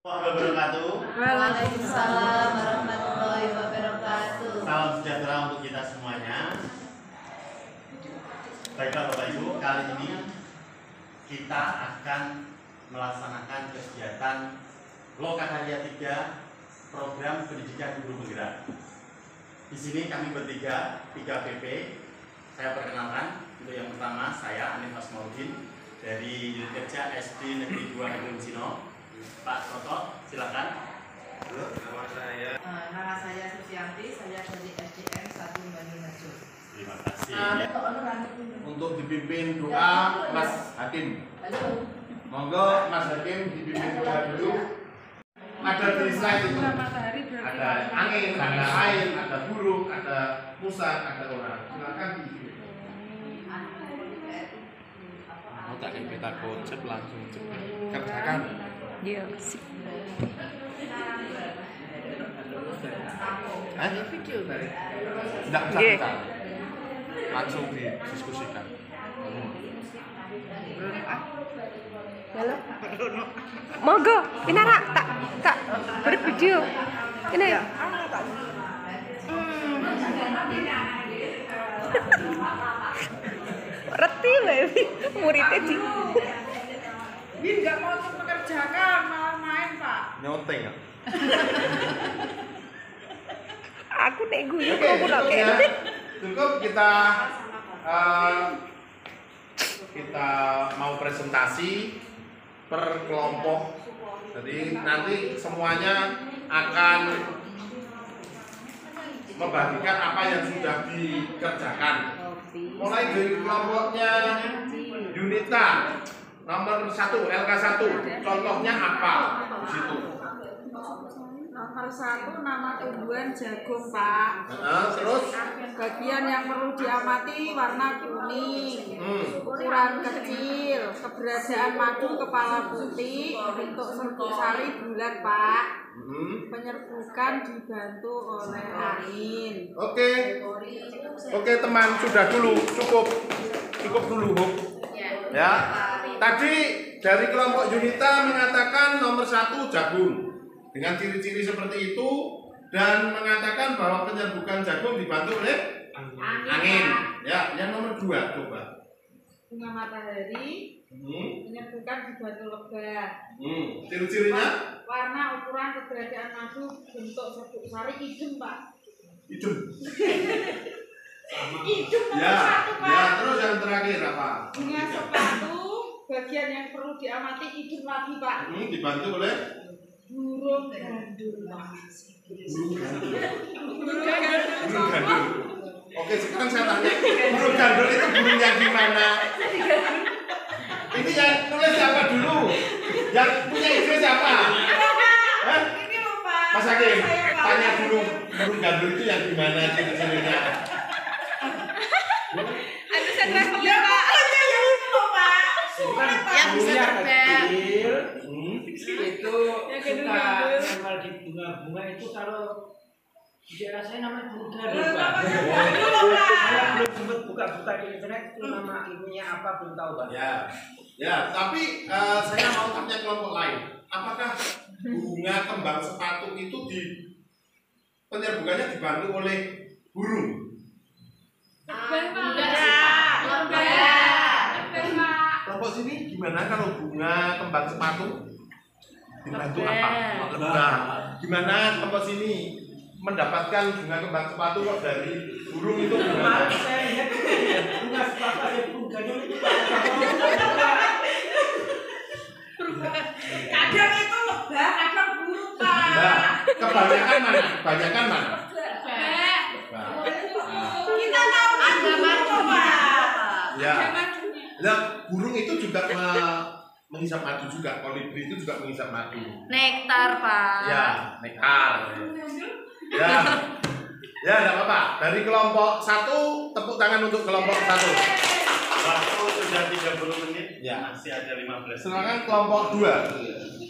Wabarakatuh. Waalaikumsalam warahmatullahi wabarakatuh. Salam sejahtera untuk kita semuanya. Baiklah Bapak Ibu, kali ini kita akan melaksanakan kegiatan Lokakarya 3 Program Pendidikan Guru Penggerak. Di sini kami bertiga, 3 PP. Saya perkenalkan, untuk yang pertama saya Anif Asmaudin dari Unit Kerja SD Negeri 2 Negeri Cino. Pak Toto, silakan. Halo, Nama saya Susianti, saya dari SDN 1 Banyuwangi. Terima kasih. untuk dipimpin doa Mas Hakim. Monggo Mas Hakim dipimpin doa dulu. Ada di slide itu. Ada angin, ada air, ada burung, ada musang, ada orang. Silakan diisi. Mau tak kita konsep langsung kerjakan. Iya, sip. Tidak usah Nggih. kita langsung didiskusikan. Halo. Monggo, Pinara tak bervideo. Ini. Reti baby, muridnya di. Win nggak mau mengerjakan, malah main Pak. Nyoteng ya. Aku nek guyu Oke, kok ora cukup ya. kene. Cukup kita mau presentasi per kelompok. Jadi nanti semuanya akan membagikan apa yang sudah dikerjakan. Mulai dari kelompoknya Yunita nomor 1 LK1. Contohnya apa di situ? Nomor 1 nama tumbuhan jagung Pak. Terus Bagian yang perlu diamati warna kuning, ukuran kecil, keberadaan madu kepala putih, bentuk serbuk sari bulat Pak. Penyerbukan dibantu oleh angin. Oke teman, sudah dulu, cukup dulu Huk. Ya. Tadi dari kelompok Yunita mengatakan nomor 1 jagung dengan ciri-ciri seperti itu dan mengatakan bahwa penyerbukan jagung dibantu oleh angin. Ya, yang nomor 2 coba. Bunga matahari, penyerbukan dibantu lebah. Ciri-cirinya? Warna, ukuran, keberadaan madu, bentuk serbuk sari hijau Pak. Hijau. Hijau nomor Ya, 1 Pak. ya, terus yang terakhir apa? Bunga sepatu, bagian yang perlu diamati hijau lagi Pak. Dibantu oleh Burung gandul Pak. burung gandul. Oke, sekarang saya tanya, burung gandul itu burungnya gimana? Ini yang nulis siapa dulu? Yang punya ide siapa? Hah? Ini loh Pak. Mas Hakim, Saya Pak. tanya dulu burung gandul itu yang gimana ciri-cirinya? Ada sandra Ya pokoknya yang ini loh Pak. yang bisa terbang. Itu suka nempel di bunga-bunga itu kalau di daerah saya namanya burung gandul Pak. Saya belum sempat buka-buka di internet itu nama ilmunya apa belum tahu Pak. Ya, tapi saya mau tanya kelompok lain. Apakah bunga kembang sepatu itu di penyerbukannya dibantu oleh burung? Kelompok sini gimana kalau bunga kembang sepatu dibantu apa? Lebah. Gimana kelompok sini mendapatkan bunga kembang sepatu kok dari burung itu gimana? Kemarin saya lihat bunga sepatu ada burung gandul itu. Kadang itu lebah, kadang burung Pak. Nah, kebanyakan mana? Kebanyakan mana? Kita tahu ada madu Pak. Ya. Nah, burung itu juga menghisap madu juga. Kolibri itu juga menghisap madu. Nektar, Pak. Ya, nektar. Ya. Ya, enggak apa-apa. Dari kelompok 1, tepuk tangan untuk kelompok 1. Waktu sudah 30 menit, Ya. masih ada 15 menit. Silakan kelompok 2.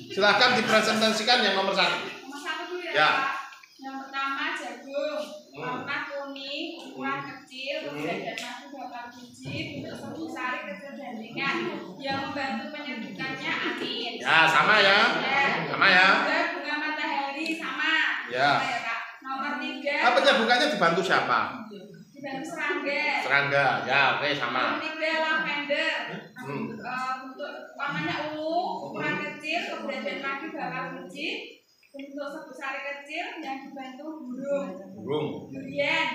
Silakan dipresentasikan yang nomor 1. Nomor 1 dulu ya, Ya. Pak. Yang pertama jagung, warna kuning, ukuran kecil, keberadaan madu 8 biji, bentuk serbuk sari kecil dan ringan. Yang membantu penyerbukannya angin. Ya, sama ya. Ya. Sama ya. Bunga matahari sama. Ya. Sama ya, Kak. Nomor 3. Penyerbukannya dibantu siapa? Dibantu serangga. Serangga. Ya, oke sama. Nomor 3 lavender. Bentuk warnanya ungu, ukuran kecil, kemudian lagi bakal kecil. Bentuk sebesar kecil yang dibantu burung. Durian.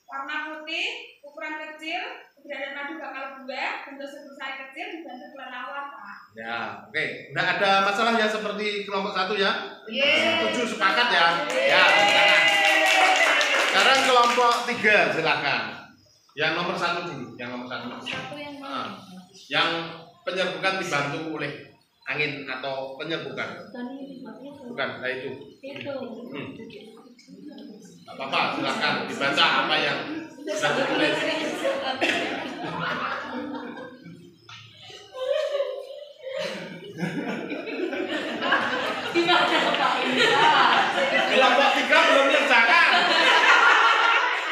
Warna putih, ukuran kecil, kemudian madu bakal buah, bentuk sebesar kecil dibantu kelelawar, Pak. Ya, oke. Nggak ada masalah ya seperti kelompok 1 ya? Setuju, sepakat ya? Ya, silakan. Sekarang kelompok 3 silakan. Yang nomor 1 dulu, yang nomor 1. Yang penyerbukan dibantu oleh angin atau penyerbukan. Bukan, nah itu. Apa-apa, silakan dibaca apa yang sudah ditulis. Kelompok 3 belum mengerjakan.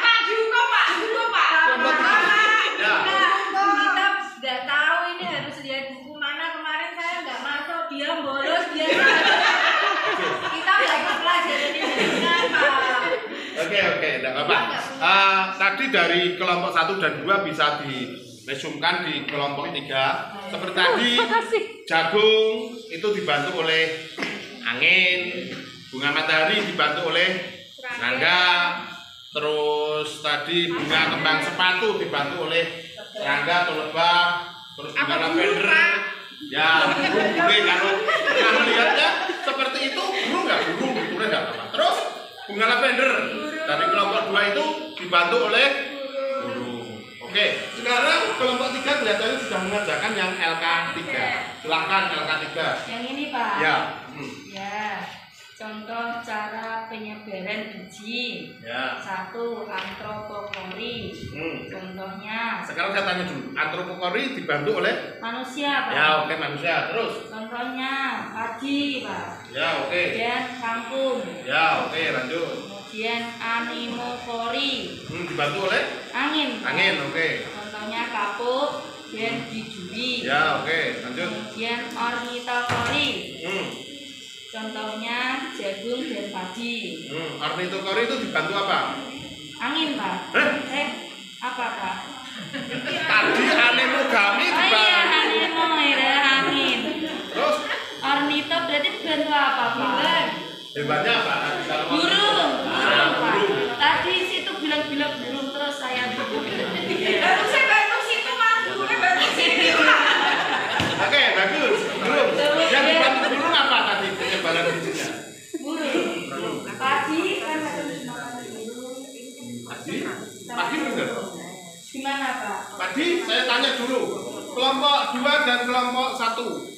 Pak, juga Pak. Kelompok 3. Ya. Kita nggak tahu ini harus lihat buku mana. Kemarin saya nggak masuk, dia bolos, dia kita lagi pelajaran ini dengan Pak. Oke, tidak apa-apa. Tadi dari kelompok 1 dan 2 bisa diresumkan di kelompok 3. Seperti tadi, jagung itu dibantu oleh angin, bunga matahari dibantu oleh serangga, terus tadi bunga kembang sepatu dibantu oleh serangga atau lebah, terus bunga lavender. Ya, burung boleh kalau pernah melihatnya seperti itu, burung nggak burung gitu enggak apa-apa. Terus bunga lavender dari kelompok 2 itu dibantu oleh burung. Oke, sekarang kelompok 3 kelihatannya sudah mengerjakan yang LK3. Silahkan LK3. Yang ini Pak. Ya. Ya. Contoh cara penyebaran biji. Ya. 1. Antropokori. Contohnya. Sekarang saya tanya dulu, antropokori dibantu oleh Manusia Pak. Ya, oke manusia. Terus. Contohnya padi Pak. Ya, oke. Kemudian kangkung. Ya, oke, lanjut. Kemudian animofori. Dibantu oleh Angin. angin, oke. Contohnya kapuk dan bijuri. Ya, oke, lanjut. Kemudian ornitofori. Hmm. Contohnya jagung dan padi. Ornitokori itu dibantu apa? Angin Pak. Apa Pak? Tadi anemogami Oh iya, dibantu. anemo ya angin. Terus Ornito berarti dibantu apa Pak? hebatnya apa? Burung. Ah, Pak. burung. Tadi situ bilang-bilang burung terus saya burung. Baru saya bantu situ, Mas. Burungnya bantu situ. Oke, bagus. Burung. Yang dibantu burung apa tadi penyebaran bijinya? Burung. Padi kan ada makan burung. Padi benar. Gimana Pak? Tadi saya tanya dulu, kelompok 2 dan kelompok 1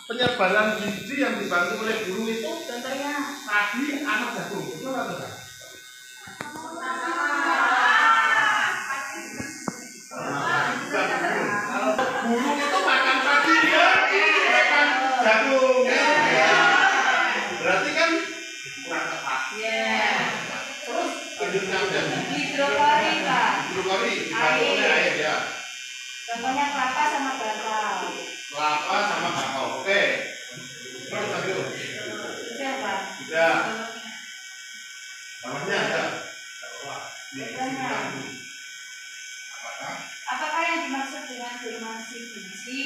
penyebaran biji yang dibantu oleh burung itu Contohnya tadi anak jagung, betul atau tidak? Burung itu makan padi ya, makan jagung ya. Berarti kan kurang tepat. Terus lanjutnya udah. hidrokori Pak. Hidrokori dibantu oleh air ya. Contohnya kelapa sama bakau. Kelapa sama bakau. Oke. Terus lanjut. Sudah Pak. Sudah. Namanya ada. Apakah yang dimaksud dengan dormansi biji?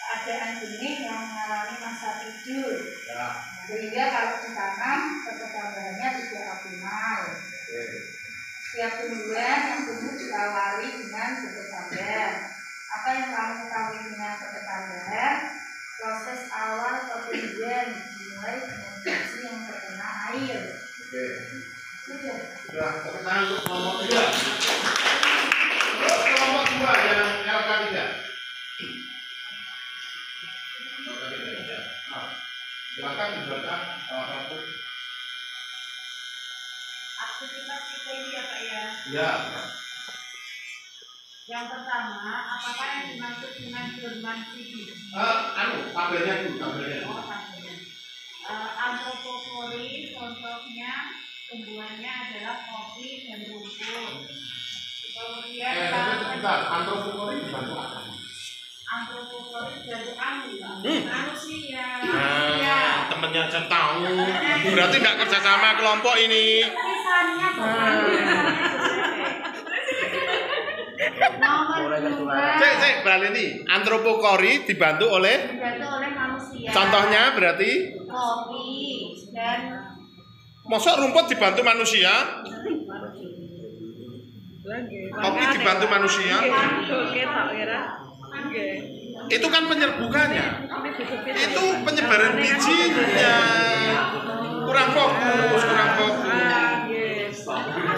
Keadaan benih yang mengalami masa tidur, Ya. sehingga kalau ditanam perkembangannya tidak optimal. Setiap tumbuhan yang tumbuh diawali dengan berkembang. Apa yang kamu ketahui dengan berkembang? Proses awal pertumbuhan dimulai dengan biji yang terkena air. Oke. Sudah. Sudah. Tepuk tangan untuk kelompok 3. Terus kelompok 2 yang LK3. Silakan dibaca salah satu. Aktivitas kita ini ya Pak ya. Ya. Yang pertama, apakah yang dimaksud dengan dormansi biji? Tabelnya dulu, tabelnya. Oh, tabelnya. Antropokori contohnya tumbuhannya adalah kopi dan rumput. Kemudian Sebentar, antropokori dibantu apa? antropokori dari angin, manusia. Ya. Namanya setahun. Berarti nggak kerjasama kelompok ini. Cek baleni. Antropokori dibantu oleh manusia. contohnya berarti Kopi dan mosok rumput dibantu manusia. Kopi dibantu manusia. Itu kan penyerbukannya. Itu penyebaran bijinya. Kurang fokus.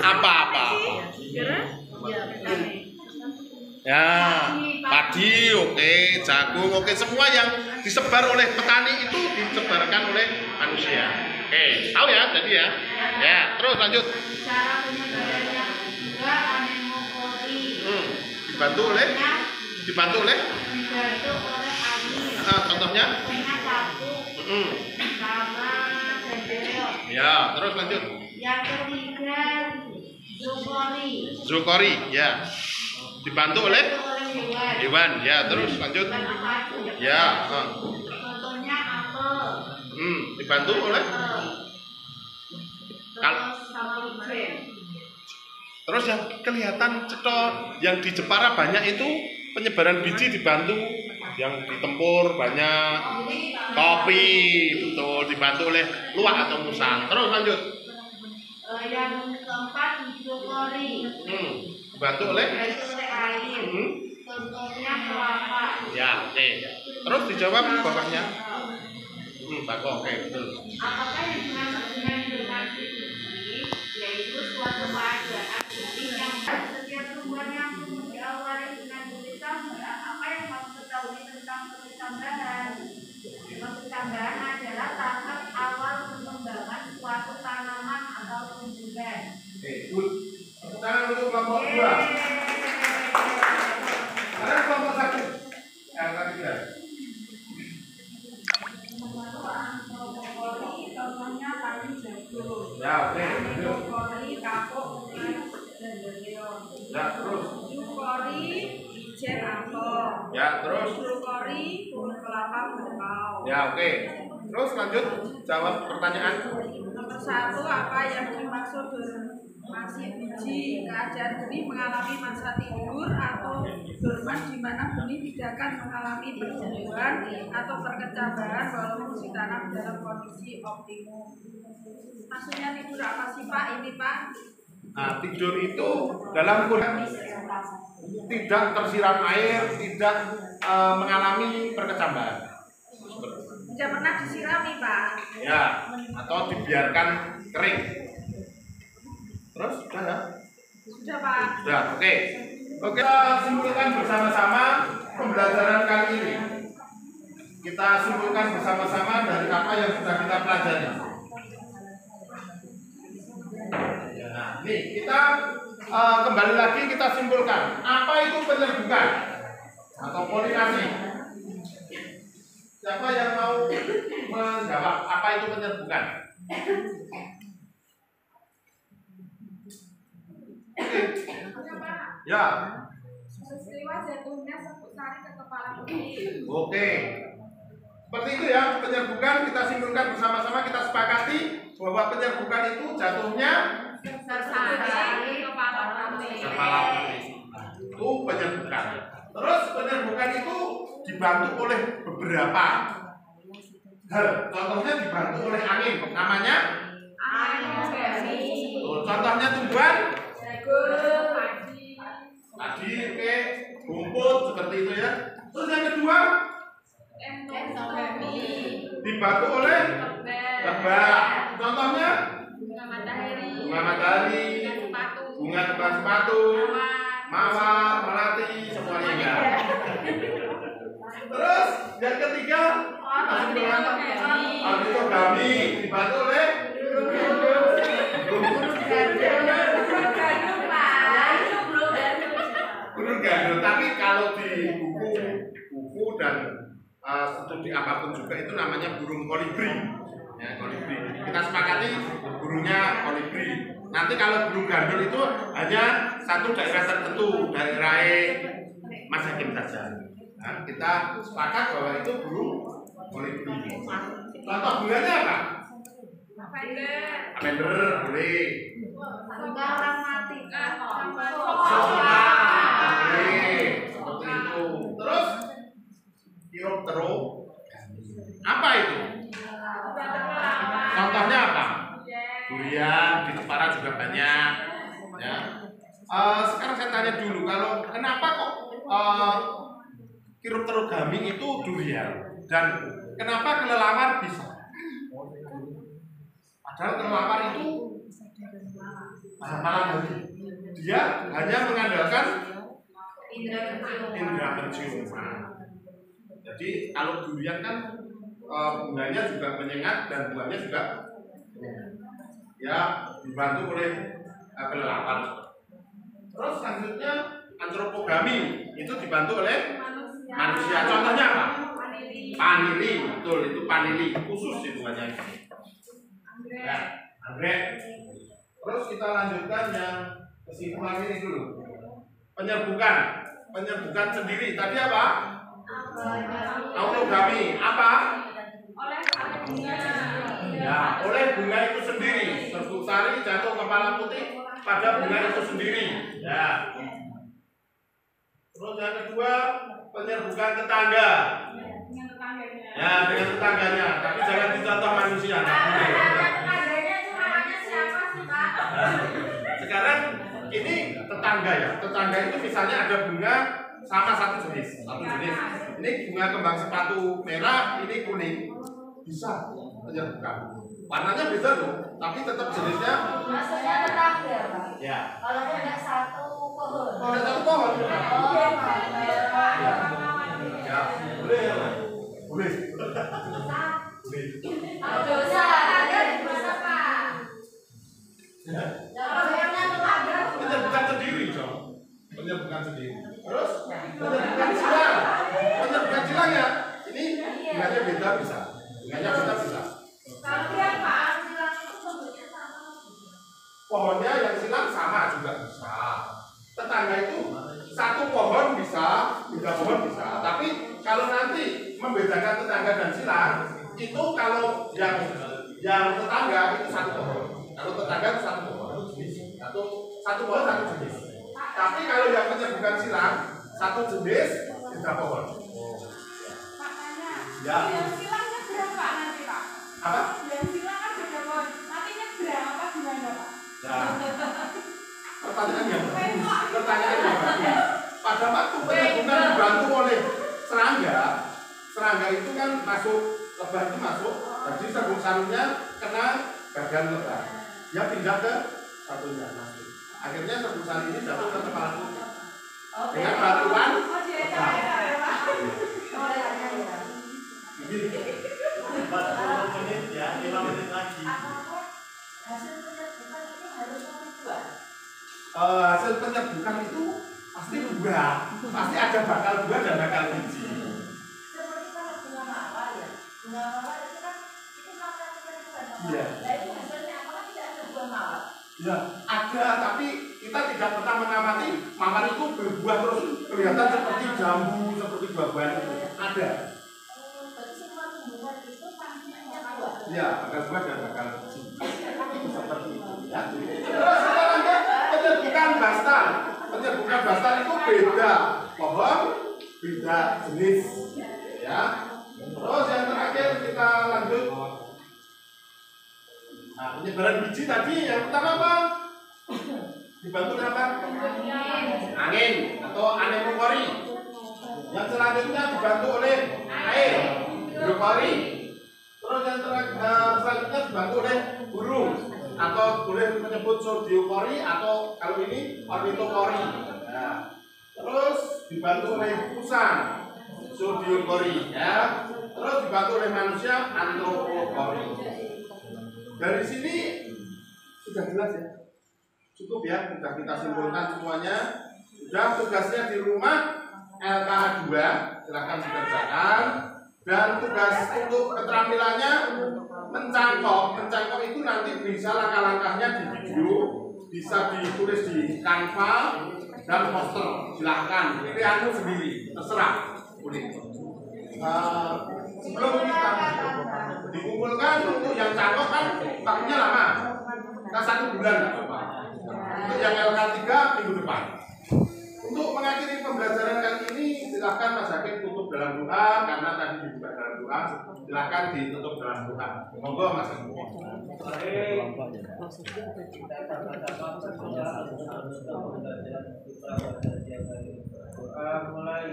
Apa-apa. Ya, padi, oke, jagung, oke, semua yang disebar oleh petani itu disebarkan oleh manusia. Oke, tahu ya tadi ya? Ya, terus lanjut. cara penyebarannya juga anemokori. Dibantu oleh angin. Contohnya? Kapuk sama sembelok. Ya, terus lanjut. Yang ketiga Zukori, ya. Dibantu oleh hewan, ya. Terus lanjut. Ya. Contohnya apel. Dibantu oleh. Terus yang kelihatan cetok, yang di Jepara banyak itu penyebaran biji dibantu, yang ditempur banyak. Kopi, betul, dibantu oleh luwak atau musang. Terus lanjut. Yang keempat hidrokori. Dibantu oleh air. Contohnya kelapa. Ya, oke. Terus dijawab bawahnya. Bako, oke, betul. Apakah yang dimaksud dengan donasi biji yaitu suatu keadaan biji yang setiap tumbuhan yang tumbuh diawali dengan biji tambahan. Apa yang kamu ketahui tentang biji tambahan? Biji tambahan adalah tahap awal pengembangan suatu tanaman atau tumbuhan. Oke, good. Tangan untuk kelompok 2. Ada kelompok 1. Yang ketiga. Contohnya tadi jagung. Ya, oke. Kori, kapuk, dan beliau. Ya, terus. Kori, ijen apel. Ya, terus. Kori, pohon kelapa bakau. Ya, oke. Terus lanjut jawab pertanyaan. Nomor 1, apa yang dimaksud donasi biji? Keadaan benih mengalami masa tidur atau dorman di mana benih tidak akan mengalami pertumbuhan atau perkecambaran walaupun ditanam dalam kondisi optimum. Maksudnya tidur apa sih Pak? Ini Pak? Nah, tidur itu dalam kondisi tidak tersiram air, tidak mengalami perkecambahan. Tidak pernah disirami Pak? Ya, atau dibiarkan kering. Terus sudah ya? Sudah Pak. Sudah, oke. Oke, kita simpulkan bersama-sama pembelajaran kali ini. Kita simpulkan bersama-sama dari apa yang sudah kita pelajari. Nah, nih kita kembali lagi kita simpulkan. Apa itu penyerbukan atau polinasi? Siapa yang mau menjawab apa itu penyerbukan? Ya. Peristiwa jatuhnya serbuk sari ke kepala benih. Oke. Seperti itu ya, penyerbukan kita simpulkan bersama-sama, kita sepakati bahwa penyerbukan itu jatuhnya Sari ke kepala benih. kepala benih. Itu penyerbukan. Terus penyerbukan itu dibantu oleh beberapa hal. Contohnya dibantu oleh angin. Namanya Angin. contohnya tumbuhan Jagung, tadi, oke, rumput seperti itu ya. Terus yang kedua dibantu oleh lebah. Contohnya bunga matahari, bunga kembang sepatu, mawar, melati, semuanya ya. Terus yang ketiga ornitogami dibantu oleh burung gandul. Tapi kalau di buku dan studi apapun juga itu namanya burung kolibri. Ya, kolibri. Kita sepakati burungnya kolibri. Nanti kalau burung gandul itu hanya satu daerah tertentu, daerah Mas Hakim saja. Nah, kita sepakat bahwa itu burung boleh beli. Contoh bunganya apa? Lavender boleh. Bunga orang mati. Soka boleh. Seperti itu. Terus Chiroptero apa itu? Contohnya apa? Durian di Jepara juga banyak. Ya. Sekarang saya tanya dulu, kalau kenapa kok Chiroptero gami itu durian dan kenapa kelelawar bisa? Padahal kelelawar itu malam hari dia hanya mengandalkan indera penciuman. Jadi kalau durian kan bunganya juga menyengat dan buahnya juga ya dibantu oleh kelelawar. Terus selanjutnya antropogami itu dibantu oleh manusia. Contohnya apa? Panili, betul itu panili khusus hitungannya. Ya, anggrek. Terus kita lanjutkan yang kesimpulan ini dulu. Penyerbukan sendiri. Tadi apa? Autogami. Apa? Ya, oleh bunga itu sendiri. Serbuk sari jatuh kepala putih pada bunga itu sendiri. Ya. Terus yang kedua, penyerbukan tetangga. Ya, dengan tetangganya. Tapi jangan dicontoh manusia. Sekarang ini tetangga ya. Tetangga itu misalnya ada bunga sama satu jenis. Ini bunga kembang sepatu merah, ini kuning. Bisa penyerbukan. Warnanya beda tuh, tapi tetap jenisnya. Maksudnya tetangga, Pak? Ya. Kalau tidak satu pohon. Kalau satu pohon. Ya, boleh. Boleh. Dosa, ada di mana, Pak? Penyerbukan sendiri, dong. Penyerbukan sendiri. Terus penyerbukan silang. Penyerbukan silang ya. Ini bunganya beda bisa. Bunganya beda bisa. Pohonnya yang silang sama juga bisa. Tetangga itu satu pohon bisa, beda pohon bisa. Tapi kalau nanti membedakan tetangga dan silang, itu kalau yang tetangga itu satu pohon. Kalau tetangga itu satu pohon, satu pohon satu jenis. Tapi kalau yang penyerbukan silang satu jenis beda pohon. Ya. Yang silangnya berapa nanti, Pak? Apa? Yang silang kan beda pohon. Nantinya berapa gimana, Pak? Ya. Pertanyaannya pada waktu penyerbukan dibantu oleh serangga itu kan masuk lebah itu masuk, jadi serbuk sarungnya kena bagian lebah, dia pindah ke satunya masuk. Akhirnya serbuk sarung ini jatuh ke kepala putih dengan batuan lebah. Jadi 40 menit ya, 5 menit lagi. Hasil penyerbukan itu pasti buah, pasti ada bakal buah dan bakal biji. Seperti kalau bunga mawar ya, bunga mawar itu kan itu mawar penyerbukan. Iya. Nah itu hasilnya apa? Tidak ada bunga mawar. Ya, ada, tapi kita tidak pernah mengamati mawar itu berbuah terus kelihatan seperti jambu, seperti buah-buahan itu. Ada. Berarti semua tumbuhan itu pasti punya buah. Iya, bakal buah dan bakal biji. Seperti itu. Ya. Terus kita lanjut penyerbukan bastan. Penyerbukan bastan itu beda pohon, beda jenis. Ya. Terus yang terakhir kita lanjut. Nah, penyebaran biji tadi yang pertama apa? Dibantu apa? Angin atau anemokori. Yang selanjutnya dibantu oleh air, hidrokori. Terus yang selanjutnya dibantu oleh burung atau boleh menyebut sodiokori atau kalau ini ornitokori. Nah, terus dibantu oleh pusang, sodiokori, ya. Terus dibantu oleh manusia, antropokori. Dari sini sudah jelas ya, cukup ya, sudah kita simpulkan semuanya. Sudah tugasnya di rumah LKH 2, silahkan dikerjakan. Dan tugas untuk keterampilannya mencangkok itu nanti bisa langkah-langkahnya di video, bisa ditulis di Canva dan poster, silahkan. Pilihanmu sendiri, terserah. Boleh. Sebelum kita Waktunya lama. Kita 1 bulan nggak apa-apa. Untuk yang LK3 minggu depan. Untuk mengakhiri pembelajaran kali ini, silakan Mas Hakim tutup dalam doa karena tadi dibuka dalam doa. Silakan ditutup dalam doa. Monggo Mas Hakim. Mulai.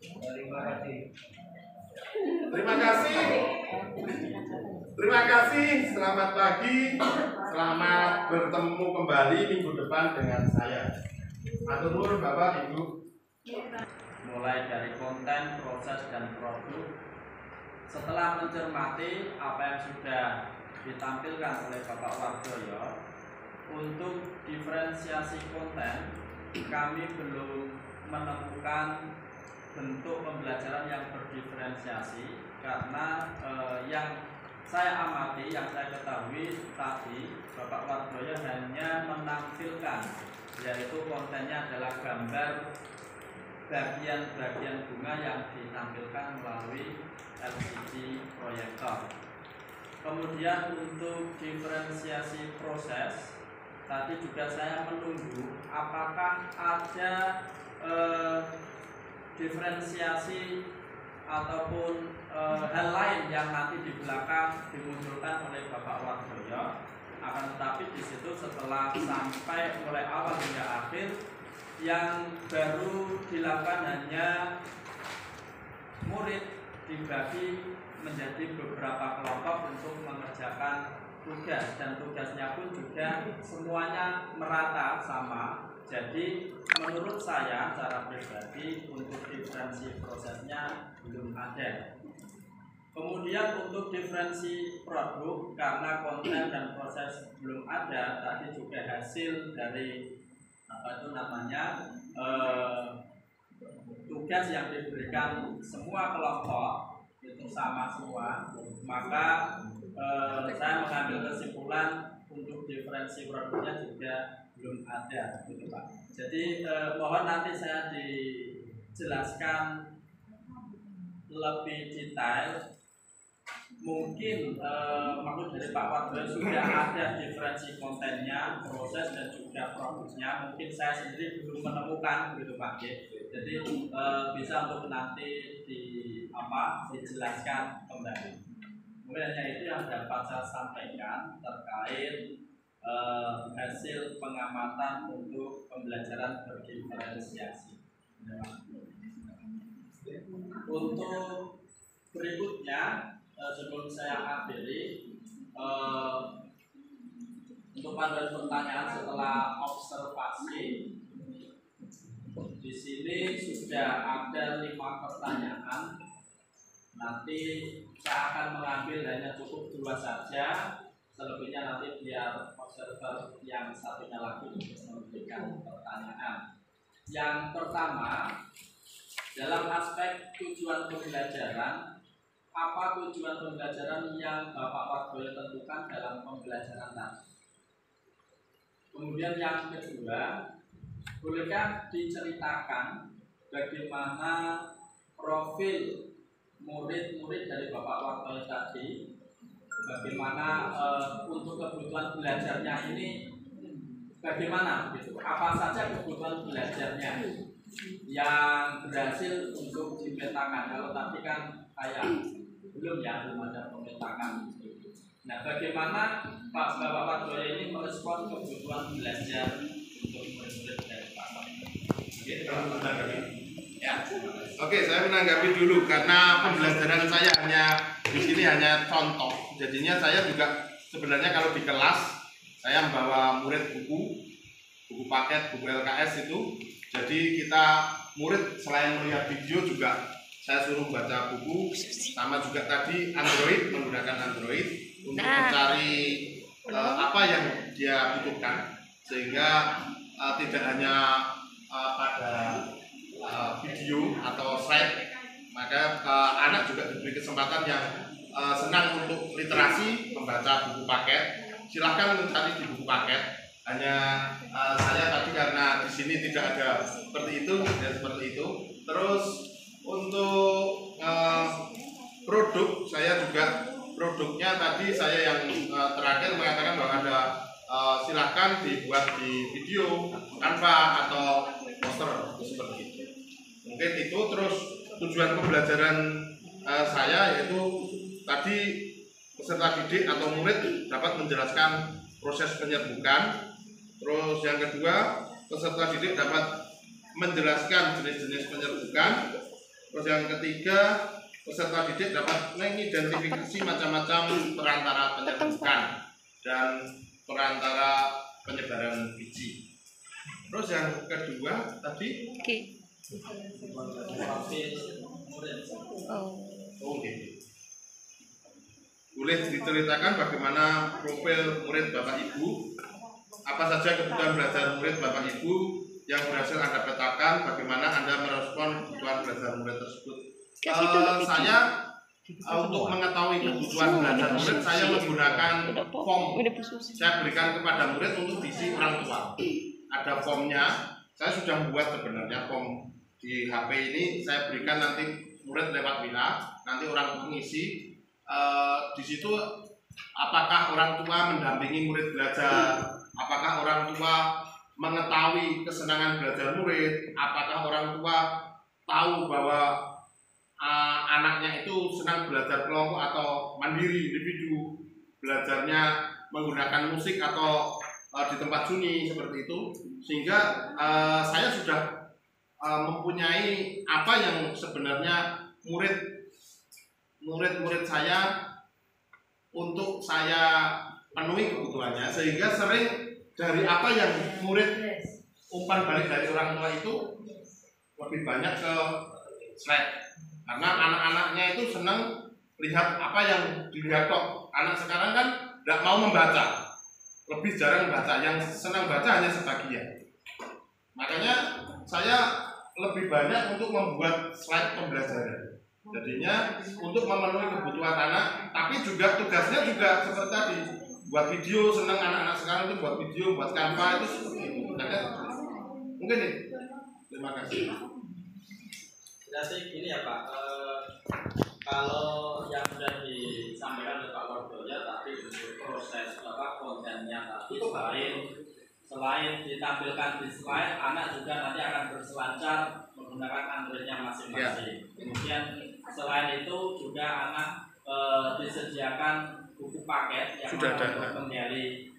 Terima kasih. Terima kasih. Terima kasih. Selamat pagi. Selamat bertemu kembali minggu depan dengan saya. Matur nuwun Bapak Ibu. Mulai dari konten, proses, dan produk. Setelah mencermati apa yang sudah ditampilkan oleh Bapak Wardoyo, untuk diferensiasi konten kami belum menemukan bentuk pembelajaran yang berdiferensiasi karena yang saya amati, yang saya ketahui tadi Bapak Wardoyo hanya menampilkan, yaitu kontennya adalah gambar bagian-bagian bunga yang ditampilkan melalui LCD proyektor. Kemudian untuk diferensiasi proses, tadi juga saya menunggu apakah ada diferensiasi ataupun hal lain yang nanti di belakang dimunculkan oleh Bapak Wardoyo. Akan tetapi di situ setelah sampai mulai awal hingga akhir, yang baru dilakukan hanya murid dibagi menjadi beberapa kelompok untuk mengerjakan tugas, dan tugasnya pun juga semuanya merata sama. Jadi menurut saya secara pribadi untuk diferensi prosesnya belum ada. Kemudian untuk diferensi produk, karena konten dan proses belum ada, tadi juga hasil dari tugas yang diberikan semua kelompok itu sama semua, maka saya mengambil kesimpulan untuk diferensi produknya juga belum ada, gitu Pak. Jadi mohon nanti saya dijelaskan lebih detail. Mungkin maksud dari Pak Wardoyo sudah ada diferensi kontennya, proses dan juga produknya. Mungkin saya sendiri belum menemukan, gitu Pak. Jadi bisa untuk nanti dijelaskan kembali. Mungkin hanya itu yang dapat saya sampaikan terkait hasil pengamatan untuk pembelajaran berdiferensiasi. Untuk berikutnya, sebelum saya akhiri, untuk panduan pertanyaan setelah observasi, di sini sudah ada 5 pertanyaan. Nanti saya akan mengambil hanya cukup 2 saja, selebihnya nanti biar observer yang satunya lagi memberikan pertanyaan. Yang pertama, dalam aspek tujuan pembelajaran, apa tujuan pembelajaran yang Bapak Wardoyo tentukan dalam pembelajaran tadi? Kemudian yang kedua, bolehkah diceritakan bagaimana profil murid-murid dari Bapak Wardoyo tadi? Bagaimana untuk kebutuhan belajarnya ini bagaimana begitu? Apa saja kebutuhan belajarnya yang berhasil untuk dipetakan? Kalau tadi kan kayak belum ada pemetakan. Nah, bagaimana Bapak Wardoyo ini merespon kebutuhan belajar untuk murid-murid dari Pak Wardoyo? Ya. Oke, saya menanggapi dulu karena pembelajaran saya di sini hanya contoh. Jadinya saya juga sebenarnya kalau di kelas saya membawa murid buku paket, buku LKS itu. Jadi kita murid selain melihat video juga saya suruh baca buku, sama juga tadi menggunakan Android untuk mencari apa yang dia butuhkan, sehingga tidak hanya pada video atau slide, maka anak juga diberi kesempatan yang senang untuk literasi, membaca buku paket. Silahkan mencari di buku paket. Hanya saya tadi karena di sini tidak ada seperti itu dan seperti itu. Terus untuk produk, saya juga produknya tadi tadi saya yang terakhir mengatakan bahwa ada silakan dibuat di video, Canva atau poster seperti itu. Mungkin itu. Terus tujuan pembelajaran saya yaitu tadi peserta didik atau murid dapat menjelaskan proses penyerbukan. Terus yang kedua, peserta didik dapat menjelaskan jenis-jenis penyerbukan. Terus yang ketiga, peserta didik dapat mengidentifikasi macam-macam perantara penyerbukan dan perantara penyebaran biji. Terus yang kedua tadi boleh diceritakan bagaimana profil murid Bapak Ibu, apa saja kebutuhan belajar murid Bapak Ibu yang berhasil Anda petakan, bagaimana Anda merespon kebutuhan belajar murid tersebut. Saya untuk mengetahui kebutuhan belajar murid, saya menggunakan form. Saya berikan kepada murid untuk diisi orang tua. Ada formnya, saya sudah membuat sebenarnya form di HP ini. Saya berikan nanti murid lewat WA, nanti orang mengisi. Di situ apakah orang tua mendampingi murid belajar, apakah orang tua mengetahui kesenangan belajar murid, apakah orang tua tahu bahwa anaknya itu senang belajar kelompok atau mandiri individu, belajarnya menggunakan musik atau di tempat sunyi seperti itu. Sehingga saya sudah mempunyai apa yang sebenarnya murid-murid saya untuk saya penuhi kebutuhannya, sehingga sering dari apa yang murid umpan balik dari orang tua itu lebih banyak ke slide, karena anak-anaknya itu senang lihat apa yang dilihat kok. Anak sekarang kan tidak mau membaca, lebih jarang membaca, yang senang baca hanya sebagian. Makanya saya lebih banyak untuk membuat slide pembelajaran. Jadinya untuk memenuhi kebutuhan anak, tapi juga tugasnya juga seperti tadi, buat video. Senang anak-anak sekarang itu buat video, buat Canva itu seperti itu. Mungkin ini. Terima kasih. Berarti gini ya Pak, kalau yang sudah disampaikan oleh Pak Wardoyo tadi untuk proses kontennya tadi, selain ditampilkan di slide, anak juga nanti akan berselancar menggunakan Android-nya masing-masing. Kemudian selain itu juga anak disediakan buku paket yang untuk menggali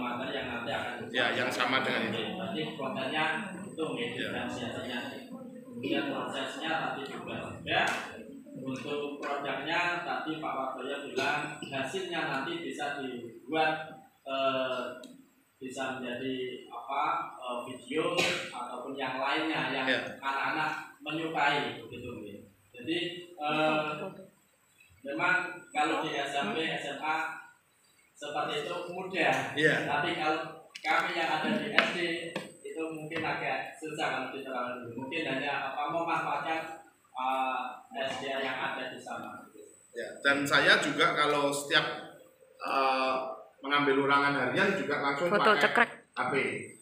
materi yang nanti akan yang sama dengan ini. Nanti kontennya itu diferensiasinya. Kemudian prosesnya tadi juga ada. Untuk produknya tadi Pak Wardoyo bilang hasilnya nanti bisa dibuat bisa menjadi video ataupun yang lainnya yang anak-anak menyukai begitu. Jadi memang kalau di SMP, SMA seperti itu mudah. Tapi kalau kami yang ada di SD itu mungkin agak susah kalau diterangkan dulu. Mungkin hanya memanfaatkan SDA yang ada di sana. Dan saya juga kalau setiap mengambil ulangan harian juga langsung pakai HP.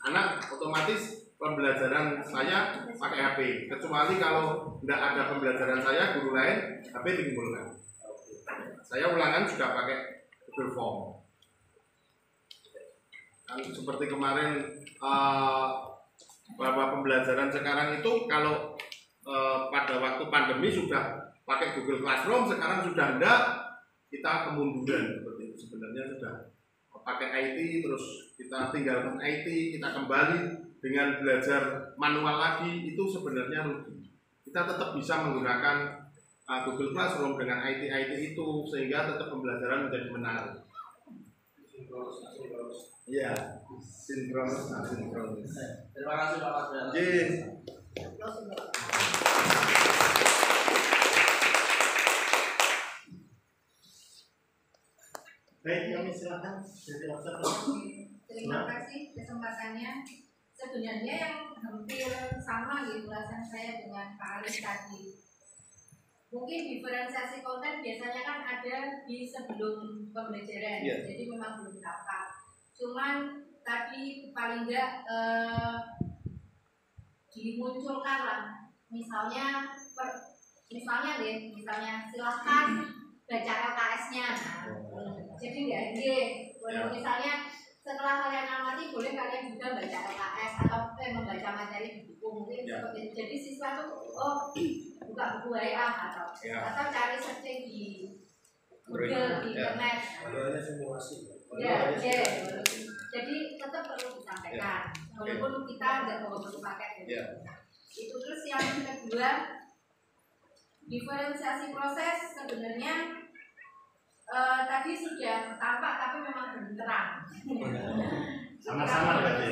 Anak otomatis pembelajaran saya pakai HP. Kecuali kalau tidak ada pembelajaran saya, guru lain, HP dikumpulkan. Saya ulangan juga pakai Google Form. Dan seperti kemarin bahwa pembelajaran sekarang itu kalau pada waktu pandemi sudah pakai Google Classroom, sekarang sudah enggak, kita kemunduran seperti itu. Sebenarnya sudah pakai IT, terus kita tinggalkan IT, kita kembali dengan belajar manual lagi, itu sebenarnya rugi. Kita tetap bisa menggunakan Google Classroom dengan IT itu, sehingga tetap pembelajaran menjadi menarik. Iya, sinkronis, asinkronis. Terima kasih Pak Wardoyo. Baik, kami silakan. Terima kasih kesempatannya. Sebenarnya yang hampir sama gitu ulasan saya dengan Pak Aris tadi. Mungkin diferensiasi konten biasanya kan ada di sebelum pembelajaran, jadi memang belum dapat. Cuman tadi paling enggak dimunculkan lah, misalnya silahkan baca LKS-nya. di ASG. Boleh misalnya setelah kalian amati boleh kalian juga baca LKS atau membaca materi di buku mungkin seperti itu. Jadi siswa tuh buka buku WA atau cari searching di Google, di internet. Jadi tetap perlu disampaikan walaupun kita nggak bawa buku paket. Itu. Terus yang kedua, diferensiasi proses sebenarnya tadi sudah tampak tapi memang belum terang. Sama-sama berarti.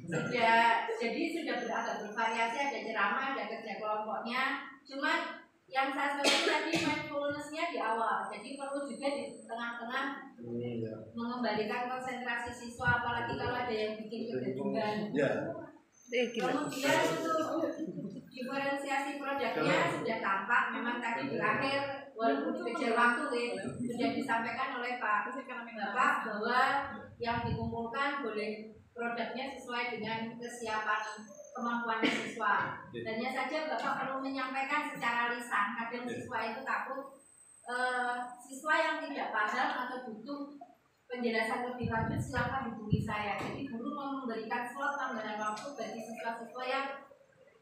Sudah agak bervariasi, ada ceramah, ada kerja kelompoknya. Cuma yang saya sebut tadi mindfulness-nya di awal. Jadi perlu juga di tengah-tengah mengembalikan konsentrasi siswa, apalagi kalau ada yang bikin kegaduhan. Kemudian untuk diferensiasi produknya sudah tampak, memang tadi di akhir walaupun dikejar waktu sudah disampaikan oleh Pak Bapak bahwa yang dikumpulkan boleh produknya sesuai dengan kesiapan kemampuan siswa. Hanya saja Bapak perlu menyampaikan secara lisan. Kadang siswa itu takut siswa yang tidak paham atau butuh penjelasan lebih lanjut silakan hubungi saya. Jadi guru memberikan slot tambahan waktu bagi siswa-siswa yang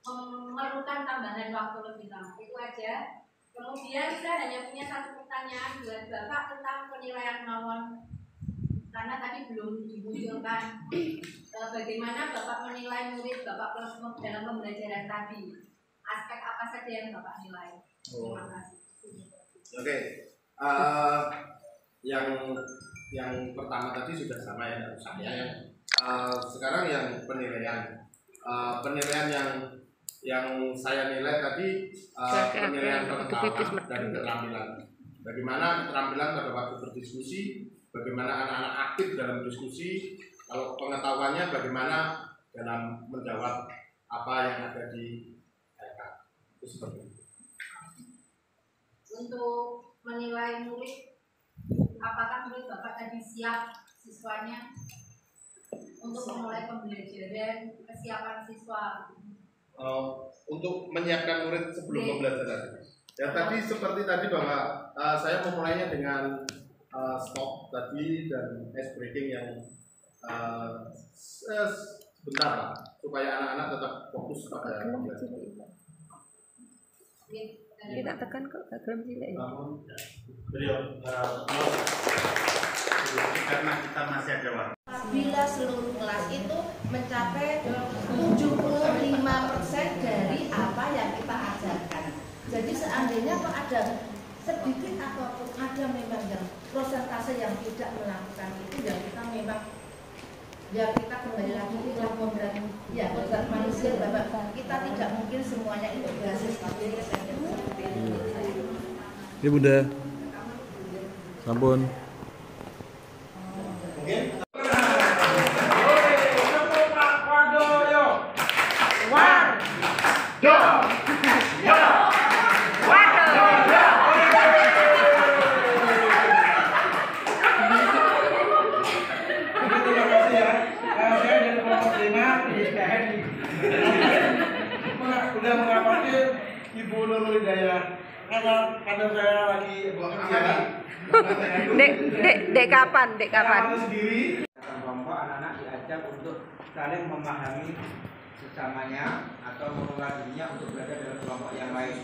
memerlukan tambahan waktu lebih lama. Itu aja. Kemudian saya hanya punya satu pertanyaan buat Bapak tentang penilaian kemampuan, karena tadi belum dimunculkan. Bagaimana Bapak menilai murid Bapak dalam pembelajaran tadi? Aspek apa saja yang Bapak nilai? Terima kasih. Oke. Yang pertama tadi sudah sama ya dari saya. Sekarang yang penilaian yang saya nilai tadi penilaian pengetahuan dan keterampilan. Bagaimana keterampilan pada waktu berdiskusi, bagaimana anak-anak aktif dalam diskusi, kalau pengetahuannya bagaimana dalam menjawab apa yang ada di TK. Itu seperti itu. Untuk menilai murid, apakah murid Bapak tadi siap siswanya untuk memulai pembelajaran, kesiapan siswa? Untuk menyiapkan murid sebelum pembelajaran. Ya tadi seperti tadi bahwa saya memulainya dengan stop tadi dan ice breaking yang sebentar lah, supaya anak-anak tetap fokus pada pembelajaran. Kita tekan kok agak cilik. Beliau karena kita masih ada waktu. Bila seluruh kelas itu mencapai 75% dari apa yang kita ajarkan. Jadi seandainya kok ada sedikit ataupun ada memang yang prosentase yang tidak melakukan itu, ya kita memang kita kembali lagi kita memberani ya kodrat manusia Bapak, kita tidak mungkin semuanya itu berhasil seperti itu. Ini Bunda. Sampun. Sudah mengapati Ibu Nurul Hidayah karena saya lagi Dek kapan? Sendiri kelompok anak-anak diajak untuk saling memahami sesamanya atau mengelola dirinya untuk berada dalam kelompok yang lain.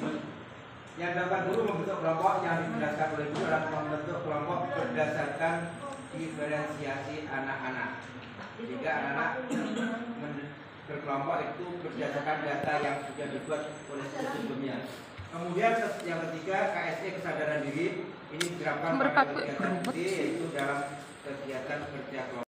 Yang dapat guru membentuk kelompok yang dijelaskan oleh guru adalah membentuk kelompok berdasarkan diferensiasi anak-anak. Jika anak-anak berkelompok itu berdasarkan data yang sudah dibuat oleh sebelumnya. Kemudian yang ketiga, KSE kesadaran diri ini diterapkan pada kegiatan yaitu dalam kegiatan kerja kelompok.